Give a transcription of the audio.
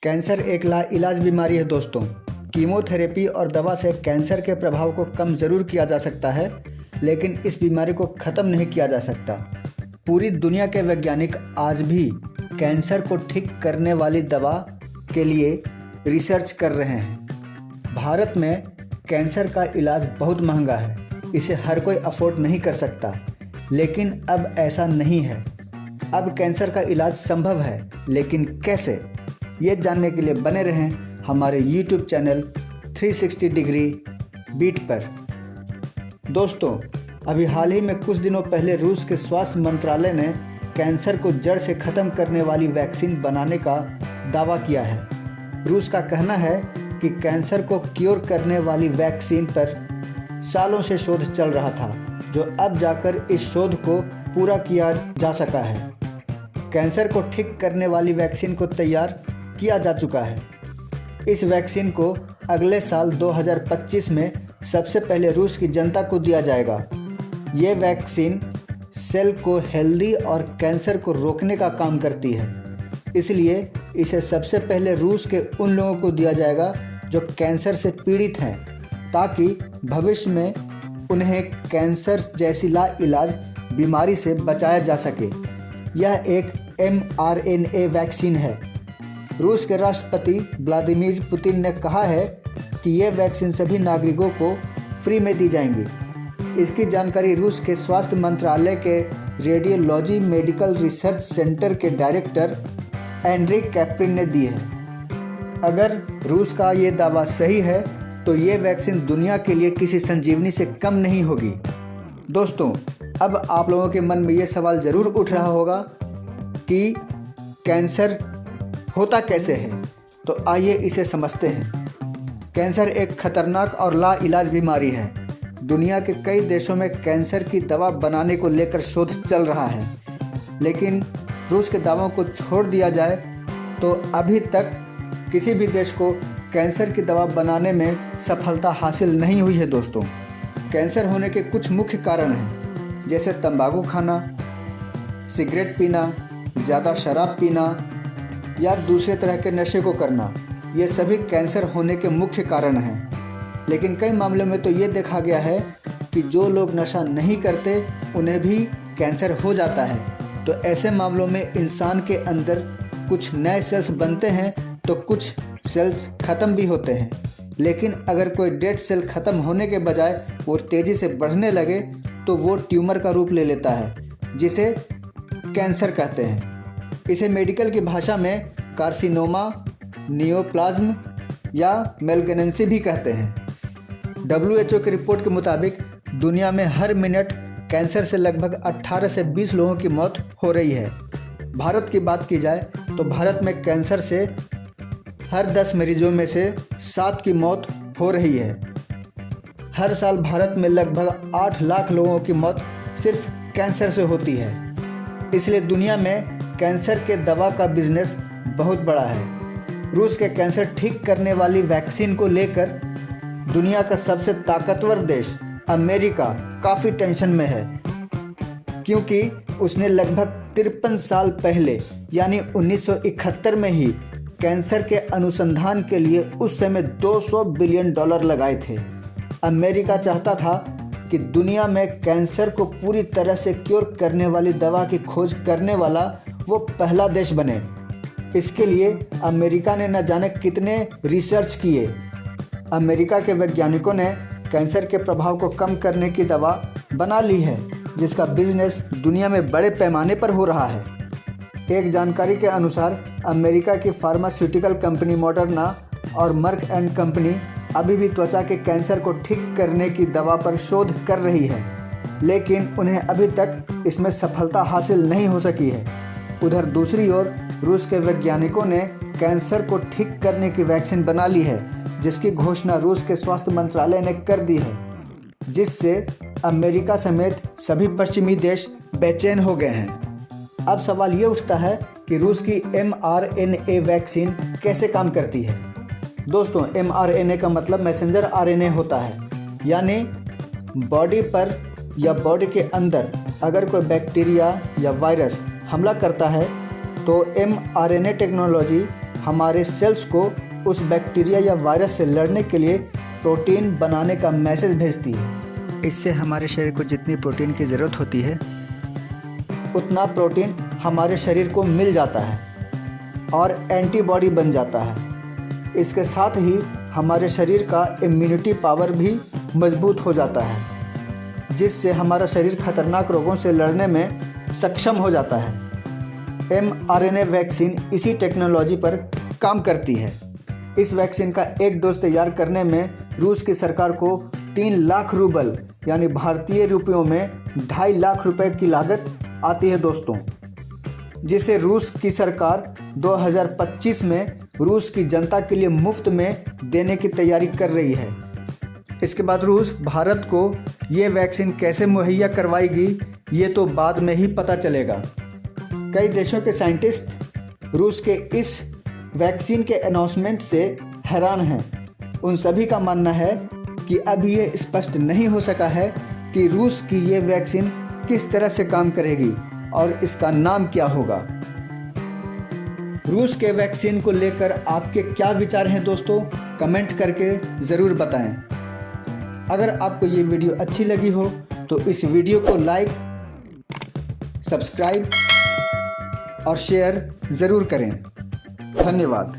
Cancer एक लाइलाज बीमारी है दोस्तों। कीमोथेरेपी और दवा से कैंसर के प्रभाव को कम ज़रूर किया जा सकता है, लेकिन इस बीमारी को ख़त्म नहीं किया जा सकता। पूरी दुनिया के वैज्ञानिक आज भी कैंसर को ठीक करने वाली दवा के लिए रिसर्च कर रहे हैं। भारत में कैंसर का इलाज बहुत महंगा है, इसे हर कोई अफोर्ड नहीं कर सकता, लेकिन अब ऐसा नहीं है। अब कैंसर का इलाज संभव है, लेकिन कैसे, ये जानने के लिए बने रहें हमारे YouTube चैनल 360 डिग्री बीट पर। दोस्तों, अभी हाल ही में कुछ दिनों पहले रूस के स्वास्थ्य मंत्रालय ने कैंसर को जड़ से ख़त्म करने वाली वैक्सीन बनाने का दावा किया है। रूस का कहना है कि कैंसर को क्योर करने वाली वैक्सीन पर सालों से शोध चल रहा था, जो अब जाकर इस शोध को पूरा किया जा सका है। कैंसर को ठीक करने वाली वैक्सीन को तैयार किया जा चुका है। इस वैक्सीन को अगले साल 2025 में सबसे पहले रूस की जनता को दिया जाएगा। ये वैक्सीन सेल को हेल्दी और कैंसर को रोकने का काम करती है, इसलिए इसे सबसे पहले रूस के उन लोगों को दिया जाएगा जो कैंसर से पीड़ित हैं, ताकि भविष्य में उन्हें कैंसर जैसी लाइलाज बीमारी से बचाया जा सके। यह एक mRNA वैक्सीन है। रूस के राष्ट्रपति व्लादिमीर पुतिन ने कहा है कि ये वैक्सीन सभी नागरिकों को फ्री में दी जाएंगी। इसकी जानकारी रूस के स्वास्थ्य मंत्रालय के रेडियोलॉजी मेडिकल रिसर्च सेंटर के डायरेक्टर एंड्री कैप्रिन ने दी है। अगर रूस का ये दावा सही है तो ये वैक्सीन दुनिया के लिए किसी संजीवनी से कम नहीं होगी। दोस्तों, अब आप लोगों के मन में ये सवाल ज़रूर उठ रहा होगा कि कैंसर होता कैसे है, तो आइए इसे समझते हैं। कैंसर एक खतरनाक और लाइलाज बीमारी है। दुनिया के कई देशों में कैंसर की दवा बनाने को लेकर शोध चल रहा है, लेकिन रूस के दावों को छोड़ दिया जाए तो अभी तक किसी भी देश को कैंसर की दवा बनाने में सफलता हासिल नहीं हुई है। दोस्तों, कैंसर होने के कुछ मुख्य कारण हैं, जैसे तंबाकू खाना, सिगरेट पीना, ज़्यादा शराब पीना या दूसरे तरह के नशे को करना। ये सभी कैंसर होने के मुख्य कारण हैं। लेकिन कई मामलों में तो ये देखा गया है कि जो लोग नशा नहीं करते उन्हें भी कैंसर हो जाता है। तो ऐसे मामलों में इंसान के अंदर कुछ नए सेल्स बनते हैं तो कुछ सेल्स ख़त्म भी होते हैं। लेकिन अगर कोई डेड सेल ख़त्म होने के बजाय वो तेज़ी से बढ़ने लगे तो वो ट्यूमर का रूप ले लेता है, जिसे कैंसर कहते हैं। इसे मेडिकल की भाषा में कार्सिनोमा, नियोप्लाज्म या मेलग्नेंसी भी कहते हैं। WHO की रिपोर्ट के मुताबिक दुनिया में हर मिनट कैंसर से लगभग 18 से 20 लोगों की मौत हो रही है। भारत की बात की जाए तो भारत में कैंसर से हर 10 मरीजों में से 7 की मौत हो रही है। हर साल भारत में लगभग 8 लाख लोगों की मौत सिर्फ कैंसर से होती है। इसलिए दुनिया में कैंसर के दवा का बिजनेस बहुत बड़ा है। रूस के कैंसर ठीक करने वाली वैक्सीन को लेकर दुनिया का सबसे ताकतवर देश अमेरिका काफ़ी टेंशन में है, क्योंकि उसने लगभग 53 साल पहले यानी 1971 में ही कैंसर के अनुसंधान के लिए उस समय $200 बिलियन लगाए थे। अमेरिका चाहता था कि दुनिया में कैंसर को पूरी तरह से क्योर करने वाली दवा की खोज करने वाला वो पहला देश बने। इसके लिए अमेरिका ने न जाने कितने रिसर्च किए। अमेरिका के वैज्ञानिकों ने कैंसर के प्रभाव को कम करने की दवा बना ली है, जिसका बिजनेस दुनिया में बड़े पैमाने पर हो रहा है। एक जानकारी के अनुसार अमेरिका की फार्मास्यूटिकल कंपनी मॉडर्ना और मर्क एंड कंपनी अभी भी त्वचा के कैंसर को ठीक करने की दवा पर शोध कर रही है, लेकिन उन्हें अभी तक इसमें सफलता हासिल नहीं हो सकी है। उधर दूसरी ओर रूस के वैज्ञानिकों ने कैंसर को ठीक करने की वैक्सीन बना ली है, जिसकी घोषणा रूस के स्वास्थ्य मंत्रालय ने कर दी है, जिससे अमेरिका समेत सभी पश्चिमी देश बेचैन हो गए हैं। अब सवाल ये उठता है कि रूस की mRNA वैक्सीन कैसे काम करती है। दोस्तों, mRNA का मतलब मैसेंजर RNA होता है, यानी बॉडी पर या बॉडी के अंदर अगर कोई बैक्टीरिया या वायरस हमला करता है तो mRNA टेक्नोलॉजी हमारे सेल्स को उस बैक्टीरिया या वायरस से लड़ने के लिए प्रोटीन बनाने का मैसेज भेजती है। इससे हमारे शरीर को जितनी प्रोटीन की ज़रूरत होती है उतना प्रोटीन हमारे शरीर को मिल जाता है और एंटीबॉडी बन जाता है। इसके साथ ही हमारे शरीर का इम्यूनिटी पावर भी मजबूत हो जाता है, जिससे हमारा शरीर खतरनाक रोगों से लड़ने में सक्षम हो जाता है। mRNA वैक्सीन इसी टेक्नोलॉजी पर काम करती है। इस वैक्सीन का एक डोज तैयार करने में रूस की सरकार को 3 लाख रूबल यानी भारतीय रुपयों में 2.5 लाख रुपए की लागत आती है दोस्तों, जिसे रूस की सरकार 2025 में रूस की जनता के लिए मुफ्त में देने की तैयारी कर रही है। इसके बाद रूस भारत को ये वैक्सीन कैसे मुहैया करवाएगी ये तो बाद में ही पता चलेगा। कई देशों के साइंटिस्ट रूस के इस वैक्सीन के अनाउंसमेंट से हैरान हैं। उन सभी का मानना है कि अभी ये स्पष्ट नहीं हो सका है कि रूस की ये वैक्सीन किस तरह से काम करेगी और इसका नाम क्या होगा। रूस के वैक्सीन को लेकर आपके क्या विचार हैं दोस्तों, कमेंट करके ज़रूर बताएं। अगर आपको ये वीडियो अच्छी लगी हो तो इस वीडियो को लाइक, सब्सक्राइब और शेयर ज़रूर करें। धन्यवाद।